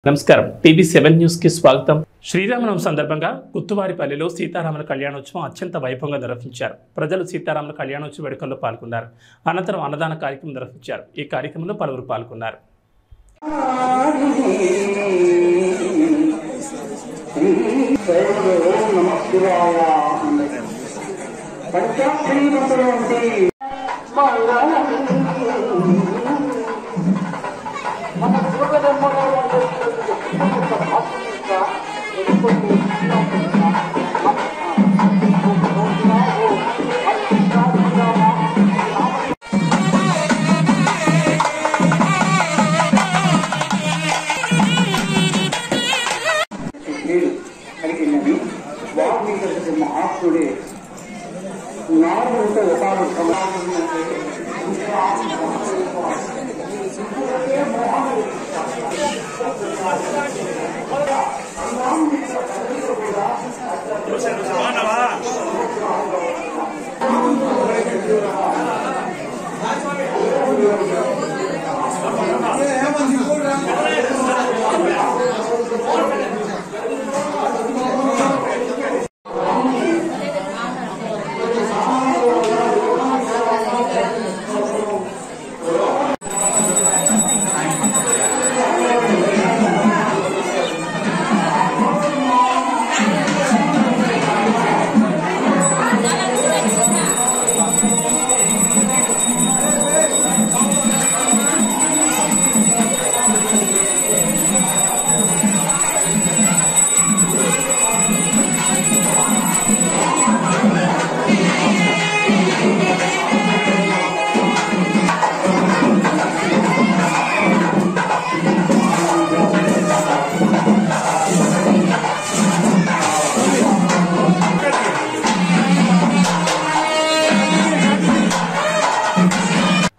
నమస్కారం టీవీ7 న్యూస్ కి స్వాగతం। శ్రీరామనవమి సందర్భంగా గుత్తువారిపల్లిలో సీతారాముల కళ్యాణోత్సవం అత్యంత వైభవంగా నిర్వహించారు। ప్రజలు సీతారాముల కళ్యాణోత్సవ వేడుకల్లో పాల్గొన్నారు। అనంతరం అన్నదాన కార్యక్రమం నిర్వహించారు। ఈ కార్యక్రమంలో పలువురు పాల్గొన్నారు।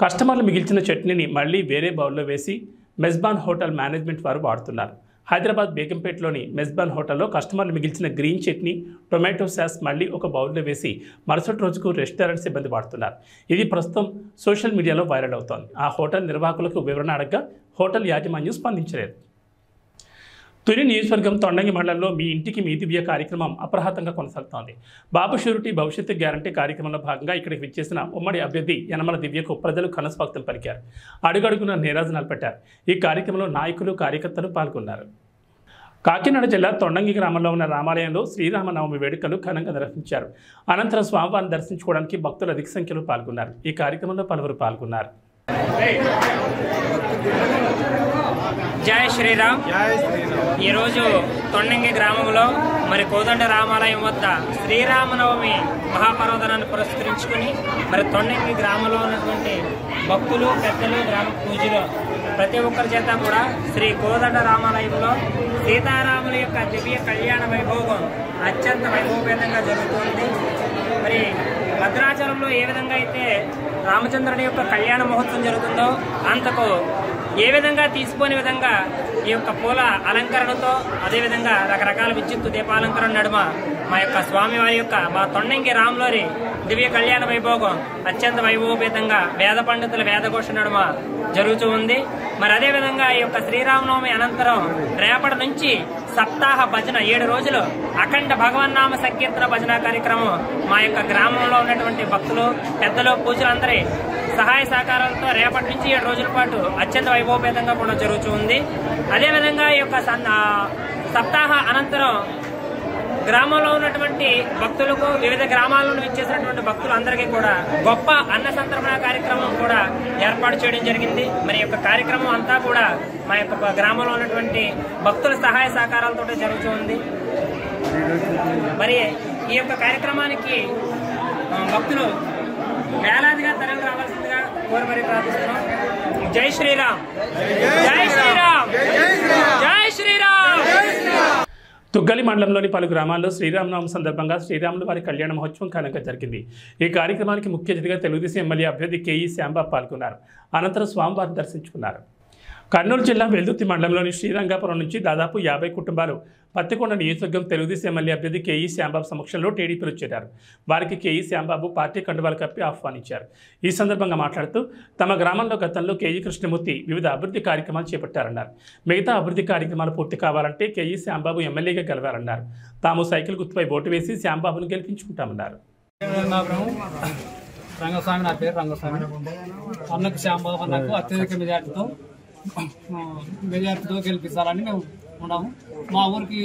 కస్టమర్లు మిగిల్చిన చట్నీని మళ్ళీ వేరే బౌల్లో వేసి మెజ్బాన్ హోటల్ మేనేజ్మెంట్ వారు వాడుతున్నారు। హైదరాబాద్ బేగంపేటలోని మెజ్బాన్ హోటల్లో కస్టమర్లు మిగిల్చిన గ్రీన్ చట్నీ టొమాటో సాస్ మళ్ళీ ఒక బౌల్లో వేసి మరుసటి రోజుకు రెస్టారెంట్ సిబ్బంది వాడుతున్నారు। ఇది ప్రస్తుతం సోషల్ మీడియాలో వైరల్ అవుతోంది। ఆ హోటల్ నిర్వాహకులకు వివరణ అడగగా హోటల్ యాజమాన్యం స్పందించలేదు। తుని నియోజకవర్గం తొండంగి మండలంలో మీ ఇంటికి మీ దివ్య కార్యక్రమం అప్రహతంగా కొనసాగుతోంది। బాబు షూరిటీ భవిష్యత్తు గ్యారంటీ కార్యక్రమంలో భాగంగా ఇక్కడికి విచ్చేసిన ఉమ్మడి అభ్యర్థి యనమల దివ్యకు ప్రజలు ఘనస్వాగతం పలికారు। అడుగడుగున నీరాజనాలు పెట్టారు। ఈ కార్యక్రమంలో నాయకులు కార్యకర్తలు పాల్గొన్నారు। కాకినాడ జిల్లా తొండంగి గ్రామంలో ఉన్న రామాలయంలో శ్రీరామనవమి వేడుకలు ఘనంగా నిర్వహించారు। అనంతరం స్వామివారిని దర్శించుకోవడానికి భక్తులు అధిక సంఖ్యలో పాల్గొన్నారు। ఈ కార్యక్రమంలో పలువురు పాల్గొన్నారు। జై శ్రీరామ్। ఈరోజు తొండంగి గ్రామంలో మరి కోదండ రామాలయం వద్ద శ్రీరామనవమి మహాపర్వదినాన్ని పురస్కరించుకుని మరి తొండంగి గ్రామంలో ఉన్నటువంటి భక్తులు పెద్దలు గ్రామ పూజలు ప్రతి ఒక్కరి చేత కూడా శ్రీ కోదండ రామాలయంలో సీతారాముల యొక్క దివ్య కళ్యాణ వైభోగం అత్యంత వైభవపేతంగా జరుగుతుంది। మరి భద్రాచలంలో ఏ విధంగా అయితే రామచంద్రుని యొక్క కళ్యాణ మహోత్సవం జరుగుతుందో అంతకు ఏ విధంగా తీసుకోని విధంగా ఈ యొక్క పూల అలంకరణతో అదేవిధంగా రకరకాల విద్యుత్ దీపాలంకరణ నడుమ మా యొక్క స్వామివారి యొక్క మా తొండంగి రాములోని దివ్య కళ్యాణ వైభోగం అత్యంత వైభవపేతంగా వేద పండితుల వేదఘోష నడుమ జరుగుతూ ఉంది। మరి అదేవిధంగా ఈ యొక్క శ్రీరామనవమి అనంతరం రేపటి నుంచి సప్తాహ భజన 7 రోజులు అఖండ భగవన్నామ సంకీర్తన భజన కార్యక్రమం మా యొక్క గ్రామంలో ఉన్నటువంటి భక్తులు పెద్దలు పూజలందరి సహాయ సహకారాలతో రేపటి నుంచి 7 రోజుల పాటు అత్యంత వైభవపేతంగా కూడా జరుగుతూ ఉంది। అదేవిధంగా ఈ యొక్క సప్తాహ అనంతరం గ్రామంలో ఉన్నటువంటి భక్తులకు వివిధ గ్రామాల నుండి విచ్చేసినటువంటి భక్తులందరికీ కూడా గొప్ప అన్న సంతర్పణ కార్యక్రమం కూడా ఏర్పాటు చేయడం జరిగింది। మరి యొక్క కార్యక్రమం అంతా కూడా మా యొక్క గ్రామంలో ఉన్నటువంటి భక్తుల సహాయ సహకారాలతో జరుగుతూ ఉంది। మరి ఈ యొక్క కార్యక్రమానికి భక్తులు వేలాదిగా తరలి రావాల్సిందిగా కోరి మరి ప్రార్థిస్తున్నాం। జై శ్రీరామ్, జై శ్రీరామ్, జై శ్రీరామ్। తుగ్గలి మండలంలోని పలు గ్రామాల్లో శ్రీరామనవమి సందర్భంగా శ్రీరాముల వారి కళ్యాణ మహోత్సవం ఘనంగా జరిగింది। ఈ కార్యక్రమానికి ముఖ్య అతిథిగా తెలుగుదేశం ఎమ్మెల్యే అభ్యర్థి కేఈ శ్యాంబాబు పాల్గొన్నారు। అనంతరం స్వామివారిని దర్శించుకున్నారు। కర్నూలు జిల్లా వెల్దుర్తి మండలంలోని శ్రీరంగాపురం నుంచి దాదాపు 50 కుటుంబాలు పత్తికొండ నియోజకవర్గం తెలుగుదేశం ఎమ్మెల్యే అభ్యర్థి కేఈ శ్యాంబాబు సమక్షంలో టీడీపీలో చేరారు. వారికి కేఈ శ్యాంబాబు పార్టీ కండువాలు కప్పి ఆహ్వానించారు. ఈ సందర్భంగా మాట్లాడుతూ తమ గ్రామంలో గతంలో కేఈ కృష్ణమూర్తి వివిధ అభివృద్ధి కార్యక్రమాలు చేపట్టారన్నారు. మిగతా అభివృద్ధి కార్యక్రమాలు పూర్తి కావాలంటే కేఈ శ్యాంబాబు ఎమ్మెల్యేగా గెలవాలన్నారు. తాము సైకిల్ గుర్తుపై ఓటు వేసి శ్యాంబాబును గెలిపించుకుంటామన్నారు. రంగస్వామి, నా పేరు రంగస్వామి. అన్నకు శ్యాంబాబు అన్నకు అత్యధిక మెజార్టీతో గెలిపించాలని మేము ఉన్నాము. మా ఊరికి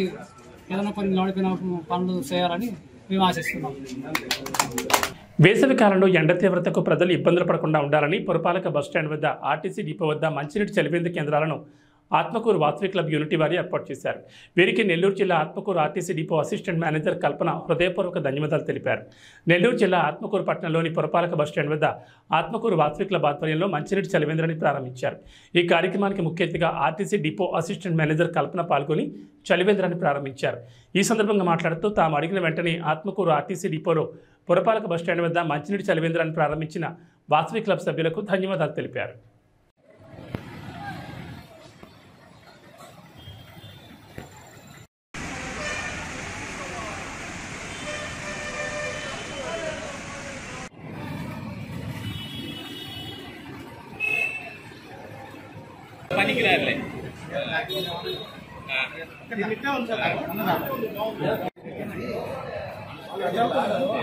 ఏదైనా కొన్ని నడిపిన పనులు చేయాలని మేము ఆశిస్తున్నాము. వేసవి కాలంలో ఎండ తీవ్రతకు ప్రజలు ఇబ్బందులు పడకుండా ఉండాలని పురపాలక బస్టాండ్ వద్ద, ఆర్టీసీ డిపో వద్ద మంచినీటి చలివేంద్ర కేంద్రాలను ఆత్మకూరు వాసవి క్లబ్ యూనిటీ వారి ఏర్పాటు చేశారు. వీరికి నెల్లూరు జిల్లా Atmakur RTC depot assistant manager Kalpana హృదయపూర్వక ధన్యవాదాలు తెలిపారు. నెల్లూరు జిల్లా ఆత్మకూరు పట్టణంలోని పురపాలక బస్టాండ్ వద్ద ఆత్మకూరు వాసవి క్లబ్ ఆధ్వర్యంలో మంచినీటి చలివేంద్రాన్ని ప్రారంభించారు. ఈ కార్యక్రమానికి ముఖ్య అతిథిగా ఆర్టీసీ డిపో అసిస్టెంట్ మేనేజర్ కల్పన పాల్గొని చలివేంద్రాన్ని ప్రారంభించారు. ఈ సందర్భంగా మాట్లాడుతూ తాము అడిగిన వెంటనే ఆత్మకూరు ఆర్టీసీ డిపోలో పురపాలక బస్టాండ్ వద్ద మంచినీటి చలివేంద్రాన్ని ప్రారంభించిన వాసవి క్లబ్ సభ్యులకు ధన్యవాదాలు తెలిపారు.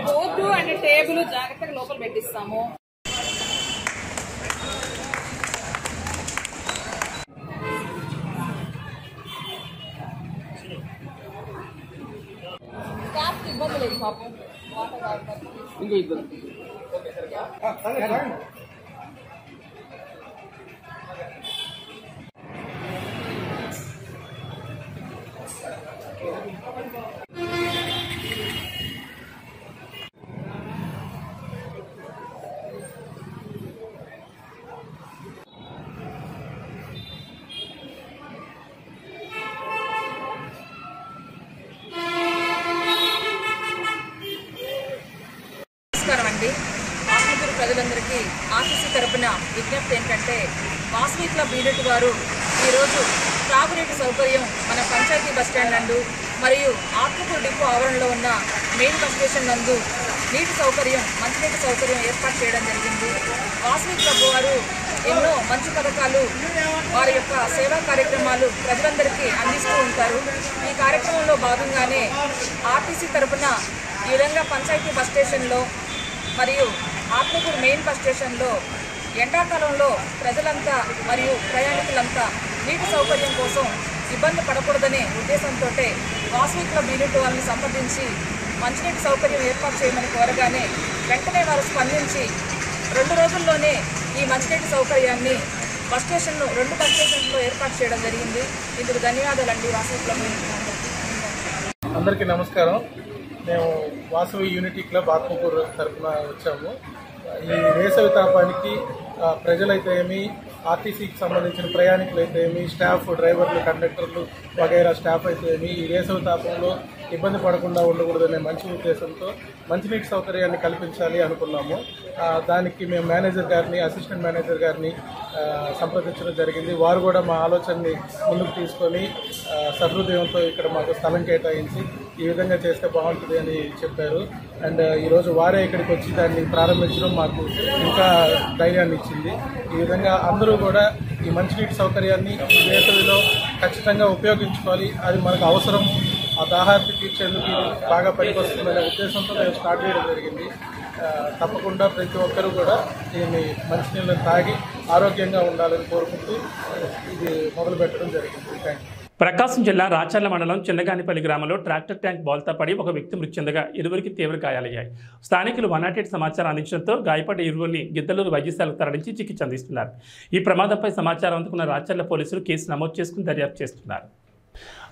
బోర్డు అండ్ టేబుల్ జాగ్రత్తగా లోపల పెట్టిస్తాము. స్టాఫ్ ఇబ్బంది లేదు పాపం. ఇంకో ఇబ్బంది ఆత్మకూరు ప్రజలందరికీ ఆర్టీసీ తరపున విజ్ఞప్తి ఏంటంటే, వాసవి క్లబ్ యూనిట్ వారు ఈరోజు తాగునీటి సౌకర్యం మన పంచాయతీ బస్టాండ్ నందు మరియు ఆత్మకూరు డిపో ఆవరణలో ఉన్న మెయిన్ బస్ స్టేషన్ నందు నీటి సౌకర్యం, మంచినీటి సౌకర్యం ఏర్పాటు చేయడం జరిగింది. వాసవి క్లబ్ వారు ఎన్నో మంచి పథకాలు, వారి యొక్క సేవా కార్యక్రమాలు ప్రజలందరికీ అందిస్తూ ఉంటారు. ఈ కార్యక్రమంలో భాగంగానే ఆర్టీసీ తరపున ఈ విధంగా పంచాయతీ బస్ స్టేషన్లో మరియు ఆత్మకూరు మెయిన్ బస్ స్టేషన్లో ఎండాకాలంలో ప్రజలంతా మరియు ప్రయాణికులంతా నీటి సౌకర్యం కోసం ఇబ్బంది పడకూడదనే ఉద్దేశంతో వాసవి క్లబ్ యూనిట్ వాళ్ళని సంప్రదించి మంచినీటి సౌకర్యం ఏర్పాటు చేయమని కోరగానే వెంటనే వారు స్పందించి 2 రోజుల్లోనే ఈ మంచినీటి సౌకర్యాన్ని బస్ స్టేషన్లో 2 బస్ స్టేషన్లో ఏర్పాటు చేయడం జరిగింది. ఇందుకు ధన్యవాదాలండి వాసవి క్లబ్ యూనిట్ అందరికీ నమస్కారం. మేము వాసవి యూనిటీ క్లబ్ ఆత్మకూరు తరఫున వచ్చాము. ఈ వేసవి తాపానికి ప్రజలైతే ఏమి, ఆర్టీసీకి సంబంధించిన ప్రయాణికులైతే ఏమి, స్టాఫ్, డ్రైవర్లు, కండక్టర్లు వగైరా స్టాఫ్ అయితే ఏమి ఈ వేసవి తాపంలో ఇబ్బంది పడకుండా ఉండకూడదనే మంచి ఉద్దేశంతో మంచినీటి సౌకర్యాన్ని కల్పించాలి అనుకున్నాము. దానికి మేము మేనేజర్ గారిని, అసిస్టెంట్ మేనేజర్ గారిని సంప్రదించడం జరిగింది. వారు కూడా మా ఆలోచనని ముందుకు తీసుకొని సహృదయంతో ఇక్కడ మాకు స్థలం కేటాయించి ఈ విధంగా చేస్తే బాగుంటుంది అని చెప్పారు. అండ్ ఈరోజు వారే ఇక్కడికి వచ్చి దాన్ని ప్రారంభించడం మాకు ఇంకా ధైర్యాన్ని ఇచ్చింది. ఈ విధంగా అందరూ కూడా ఈ మంచినీటి సౌకర్యాన్ని ఈ వేసవిలో ఖచ్చితంగా ఉపయోగించుకోవాలి. అది మనకు అవసరం. ఆ దాహార్తి తీర్చేందుకు బాగా పనికొస్తుందనే ఉద్దేశంతో మేము స్టార్ట్ చేయడం జరిగింది. తప్పకుండా ప్రతి ఒక్కరూ కూడా దీన్ని మంచినీళ్ళని తాగి ఆరోగ్యంగా ఉండాలని కోరుకుంటూ ఇది మొదలు పెట్టడం జరిగింది. Thank you. ప్రకాశం జిల్లా రాచర్ల మండలం చిన్నగానిపల్లి గ్రామంలో ట్రాక్టర్ ట్యాంక్ బోల్తా పడి ఒక వ్యక్తి మృతి చెందగా 2కి తీవ్ర గాయాలయ్యాయి. స్థానికులు 108 సమాచారం అందించడంతో గాయపడ్డ 2ని గిద్దలూరు వైద్యశాలకు తరలించి చికిత్స అందిస్తున్నారు. ఈ ప్రమాదంపై సమాచారం అందుకున్న రాచర్ల పోలీసులు కేసు నమోదు చేసుకుని దర్యాప్తు చేస్తున్నారు.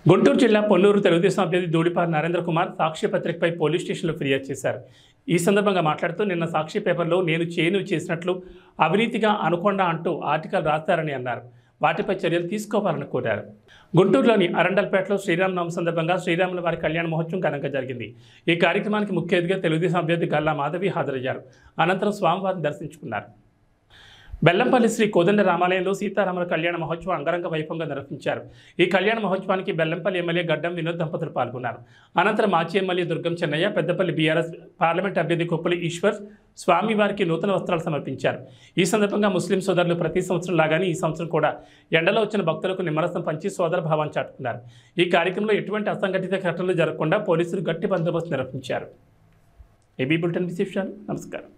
గుంటూరు జిల్లా పొన్నూరు తెలుగుదేశం అభ్యర్థి దూడిపారి నరేంద్ర కుమార్ సాక్షి పత్రికపై పోలీస్ స్టేషన్లో ఫిర్యాదు చేశారు. ఈ సందర్భంగా మాట్లాడుతూ నిన్న సాక్షి పేపర్లో నేను చేసినట్లు అవినీతిగా అనుకొండ అంటూ ఆర్టికల్ రాస్తారని అన్నారు. వాటిపై చర్యలు తీసుకోవాలని కోరారు. గుంటూరులోని అరండల్పేటలో శ్రీరామనవమి సందర్భంగా శ్రీరాముల వారి కళ్యాణ మహోత్సవం ఘనంగా జరిగింది. ఈ కార్యక్రమానికి ముఖ్య అతిథిగా తెలుగుదేశం అభ్యర్థి గల్లా మాధవి హాజరయ్యారు. అనంతరం స్వామివారిని దర్శించుకున్నారు. బెల్లంపల్లి శ్రీ కోదండ రామాలయంలో సీతారాముల కళ్యాణ మహోత్సవం అంగరంగ వైభవంగా నిర్వహించారు. ఈ కళ్యాణ మహోత్సవానికి బెల్లంపల్లి ఎమ్మెల్యే గడ్డం వినోద్ దంపతులు పాల్గొన్నారు. అనంతరం మాజీ ఎమ్మెల్యే దుర్గం చెన్నయ్య, పెద్దపల్లి బీఆర్ఎస్ పార్లమెంట్ అభ్యర్థి కొప్పులి ఈశ్వర్ స్వామివారికి నూతన వస్త్రాలు సమర్పించారు. ఈ సందర్భంగా ముస్లిం సోదరులు ప్రతి సంవత్సరం లాగానే ఈ సంవత్సరం కూడా ఎండలో వచ్చిన భక్తులకు నిమ్మరసం పంచి సోదర భావాన్ని చాటుకున్నారు. ఈ కార్యక్రమంలో ఎటువంటి అసంఘటిత ఘటనలు జరగకుండా పోలీసులు గట్టి బందోబస్తు నిర్వహించారు. ఏబీ బులెటిన్ విశేషాలు. నమస్కారం.